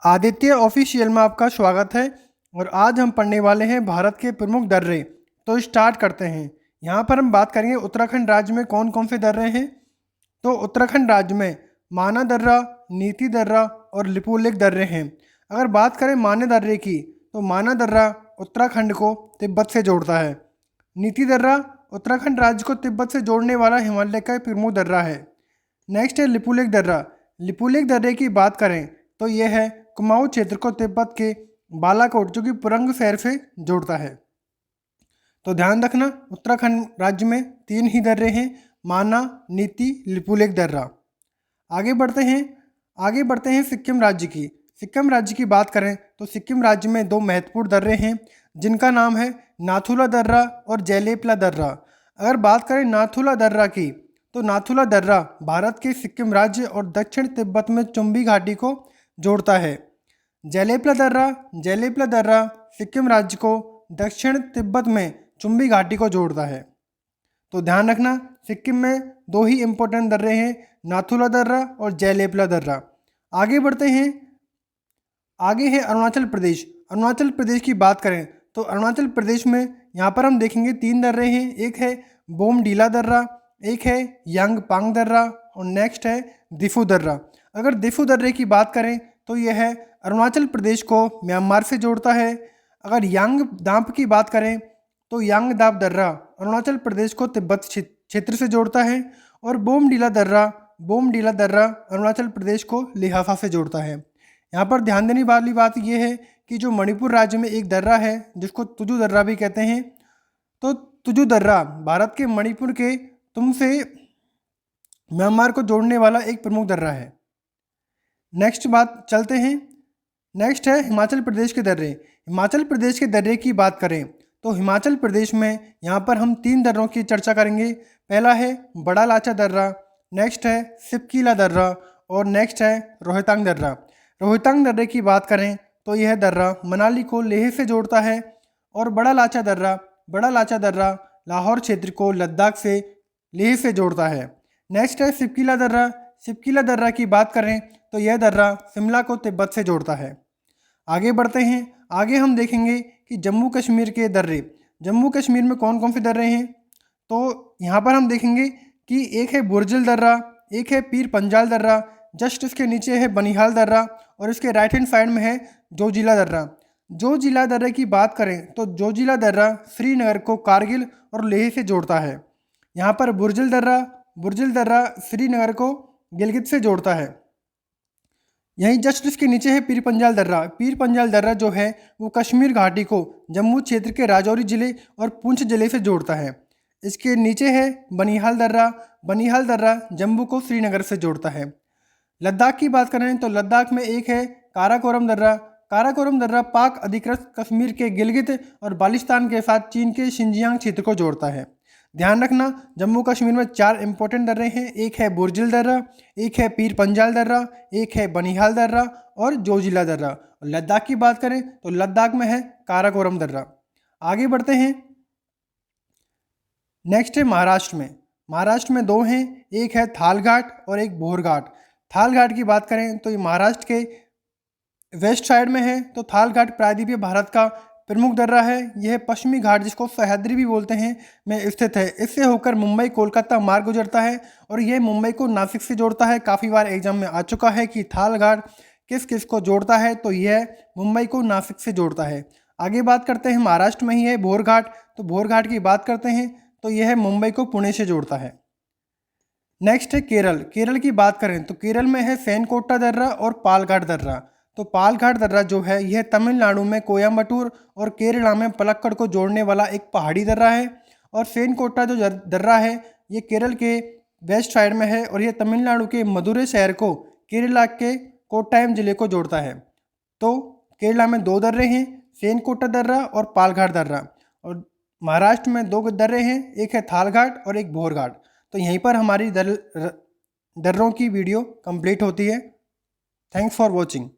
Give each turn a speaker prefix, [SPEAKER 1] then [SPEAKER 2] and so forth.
[SPEAKER 1] Aditya official में आपका स्वागत है। और आज हम पढ़ने वाले हैं भारत के प्रमुख दर्रे। तो स्टार्ट करते हैं। यहाँ पर हम बात करेंगे उत्तराखंड राज्य में कौन कौन से दर्रे हैं। तो उत्तराखंड राज्य में माना दर्रा, नीति दर्रा और लिपुलेख दर्रे हैं। अगर बात करें माना दर्रे की, तो माना दर्रा उत्तराखंड को तिब्बत से जोड़ता है। नीति दर्रा उत्तराखंड राज्य को तिब्बत से जोड़ने वाला हिमालय का प्रमुख दर्रा है। नेक्स्ट है लिपुलेख दर्रा। लिपुलेख दर्रे की बात करें तो यह है कुमाऊं क्षेत्र को तिब्बत के बालाकोट जो कि पुरंग शहर से जोड़ता है। तो ध्यान रखना, उत्तराखंड राज्य में 3 ही दर्रे हैं, माना, नीति, लिपुलेख दर्रा। आगे बढ़ते हैं सिक्किम राज्य की। सिक्किम राज्य की बात करें तो सिक्किम राज्य में 2 महत्वपूर्ण दर्रे हैं जिनका नाम है नाथुला दर्रा और जेलेपला दर्रा। अगर बात करें नाथुला दर्रा की, तो नाथुला दर्रा भारत के सिक्किम राज्य और दक्षिण तिब्बत में चुंबी घाटी को जोड़ता है। जेलेपला दर्रा सिक्किम राज्य को दक्षिण तिब्बत में चुंबी घाटी को जोड़ता है। तो ध्यान रखना, सिक्किम में 2 ही इम्पोर्टेंट दर्रे हैं, नाथुला दर्रा और जेलेपला दर्रा। आगे बढ़ते हैं। आगे है अरुणाचल प्रदेश। अरुणाचल प्रदेश की बात करें तो अरुणाचल प्रदेश में यहाँ पर हम देखेंगे 3 दर्रे हैं। एक है बोमडीला दर्रा, एक है यांगपांग दर्रा और नेक्स्ट है दिफू दर्रा। अगर दिफू दर्रे की बात करें तो यह है अरुणाचल प्रदेश को म्यांमार से जोड़ता है। अगर यांग दाप की बात करें तो यांग दाप दर्रा अरुणाचल प्रदेश को तिब्बत क्षेत्र से जोड़ता है। और बोमडीला दर्रा अरुणाचल प्रदेश को लिहासा से जोड़ता है। यहाँ पर ध्यान देने वाली बात यह है कि जो मणिपुर राज्य में एक दर्रा है जिसको तुजु दर्रा भी कहते हैं, तो तुजु दर्रा भारत के मणिपुर के तुम से म्यांमार को जोड़ने वाला एक प्रमुख दर्रा है। नेक्स्ट है हिमाचल प्रदेश के दर्रे। हिमाचल प्रदेश के दर्रे की बात करें तो हिमाचल प्रदेश में यहाँ पर हम 3 दर्रों की चर्चा करेंगे। पहला है बड़ा लाचा दर्रा, नेक्स्ट है सिपकीला दर्रा और नेक्स्ट है रोहतांग दर्रा। रोहतांग दर्रे की बात करें तो यह दर्रा मनाली को लेह से जोड़ता है। और बड़ा लाचा दर्रा लाहौर क्षेत्र को लद्दाख से लेह से जोड़ता है। नेक्स्ट है सिपकीला दर्रा की बात करें तो यह दर्रा शिमला को तिब्बत से जोड़ता है। आगे बढ़ते हैं। आगे हम देखेंगे कि जम्मू कश्मीर के दर्रे। जम्मू कश्मीर में कौन कौन से दर्रे हैं, तो यहाँ पर हम देखेंगे कि एक है बुरजिल दर्रा, एक है पीर पंजाल दर्रा, जस्ट इसके नीचे है बनिहाल दर्रा और इसके राइट हैंड साइड में है जोजिला दर्रा। जोजिला दर्रे की बात करें तो जोजिला दर्रा श्रीनगर को कारगिल और लेह से जोड़ता है। यहाँ पर बुरजिल दर्रा श्रीनगर को गिलगित से जोड़ता है। यहीं जस्ट इसके नीचे है पीर पंजाल दर्रा जो है वो कश्मीर घाटी को जम्मू क्षेत्र के राजौरी जिले और पुंछ जिले से जोड़ता है। इसके नीचे है बनिहाल दर्रा जम्मू को श्रीनगर से जोड़ता है। लद्दाख की बात करें तो लद्दाख में एक है काराकोरम दर्रा पाक अधिकृत कश्मीर के गिलगित और बाल्टिस्तान के साथ चीन के शिनजियांग क्षेत्र को जोड़ता है। ध्यान रखना, जम्मू कश्मीर में 4 इंपॉर्टेंट दर्रे हैं। एक है बुरजिल दर्रा, एक है पीर पंजाल दर्रा, एक है बनिहाल दर्रा और जोजिला दर्रा। लद्दाख की बात करें तो लद्दाख में है काराकोरम दर्रा। आगे बढ़ते हैं। नेक्स्ट है महाराष्ट्र में 2 हैं, एक है थाल घाट और एक बोहर घाट। थाल घाट की बात करें तो ये महाराष्ट्र के वेस्ट साइड में है। तो थाल घाट प्रायद्वीपीय भारत का प्रमुख दर्रा है। यह पश्चिमी घाट जिसको सह्याद्री भी बोलते हैं में स्थित है। इससे होकर मुंबई कोलकाता मार्ग गुजरता है और यह मुंबई को नासिक से जोड़ता है। काफ़ी बार एग्जाम में आ चुका है कि थाल घाट किस किस को जोड़ता है, तो यह मुंबई को नासिक से जोड़ता है। आगे बात करते हैं, महाराष्ट्र में ही है बोहर घाट। तो बोहर घाट की बात करते हैं तो यह मुंबई को पुणे से जोड़ता है। नेक्स्ट है केरल की बात करें तो केरल में है सेनकोट्टा दर्रा और पालघाट दर्रा। तो पालघाट दर्रा जो है यह तमिलनाडु में कोयम्बटूर और केरला में पलक्कड़ को जोड़ने वाला एक पहाड़ी दर्रा है। और सेनकोट्टा जो दर्रा है ये केरल के वेस्ट साइड में है और यह तमिलनाडु के मदुरै शहर को केरला के कोट्टायम जिले को जोड़ता है। तो केरला में 2 दर्रे हैं, सेनकोट्टा दर्रा और पालघाट दर्रा। और महाराष्ट्र में 2 दर्रे हैं, एक है थाल घाट और एक बोहर घाट। तो यहीं पर हमारी दर्रों की वीडियो कंप्लीट होती है। Thanks for watching.